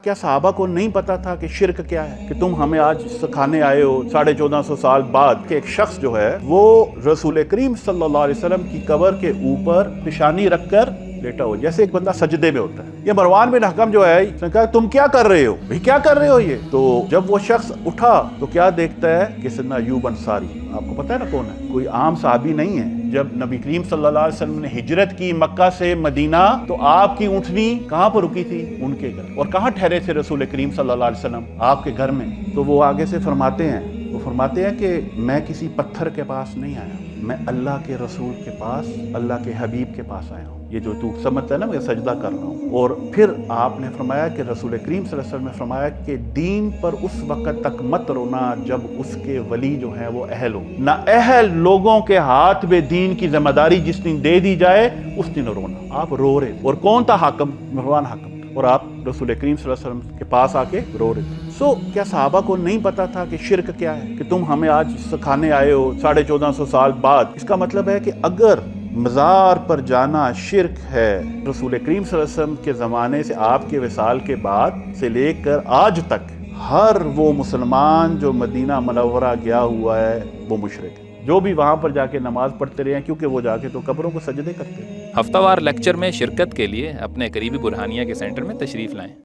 کیا صحابہ کو نہیں پتا تھا کہ شرک کیا ہے کہ تم ہمیں آج سکھانے آئے ہو 1450 سال بعد کہ ایک شخص جو ہے وہ رسول کریم صلی اللہ علیہ وسلم کی قبر کے اوپر پیشانی رکھ کر لیٹا ہو، جیسے ایک بندہ سجدے میں ہوتا ہے۔ یہ مروان بن حکم جو ہے اس نے کہا تم کیا کر رہے ہو بھئی، کیا کر رہے ہو یہ؟ تو جب وہ شخص اٹھا تو کیا دیکھتا ہے کہ سیدنا ایوب انصاری، آپ کو پتہ ہے نا کون ہے، کوئی عام صحابی نہیں ہے۔ جب نبی کریم صلی اللہ علیہ وسلم نے ہجرت کی مکہ سے مدینہ تو آپ کی اونٹنی کہاں پر رکی تھی؟ ان کے گھر۔ اور کہاں ٹھہرے تھے رسول کریم صلی اللہ علیہ وسلم؟ آپ کے گھر میں۔ تو وہ آگے سے فرماتے ہیں کہ میں کسی پتھر کے پاس نہیں آیا، میں اللہ کے رسول کے پاس، اللہ کے حبیب کے پاس آیا ہوں۔ یہ جو تو سمجھتا ہے نا میں سجدہ کر رہا ہوں۔ اور پھر آپ نے فرمایا کہ رسول کریم صلی اللہ علیہ وسلم نے فرمایا کہ دین پر اس وقت تک مت رونا جب اس کے ولی جو ہیں وہ اہل ہو، نہ اہل لوگوں کے ہاتھ میں دین کی ذمہ داری جس دن دے دی جائے اس دن رونا۔ آپ رو رہے، اور کون تھا حاکم؟ مروان حاکم، اور آپ رسول کریم صلی اللہ علیہ وسلم کے پاس آ کے رو رہے تھے۔ کیا صحابہ کو نہیں پتا تھا کہ شرک کیا ہے کہ تم ہمیں آج سکھانے آئے ہو 1450 سال بعد؟ اس کا مطلب ہے کہ اگر مزار پر جانا شرک ہے، رسول کریم صلی اللہ علیہ وسلم کے زمانے سے، آپ کے وصال کے بعد سے لے کر آج تک ہر وہ مسلمان جو مدینہ منورہ گیا ہوا ہے وہ مشرک ہے، جو بھی وہاں پر جا کے نماز پڑھتے رہے ہیں، کیونکہ وہ جا کے تو قبروں کو سجدے کرتے ہیں۔ ہفتہ وار لیکچر میں شرکت کے لیے اپنے قریبی برہانیہ کے سینٹر میں تشریف لائیں۔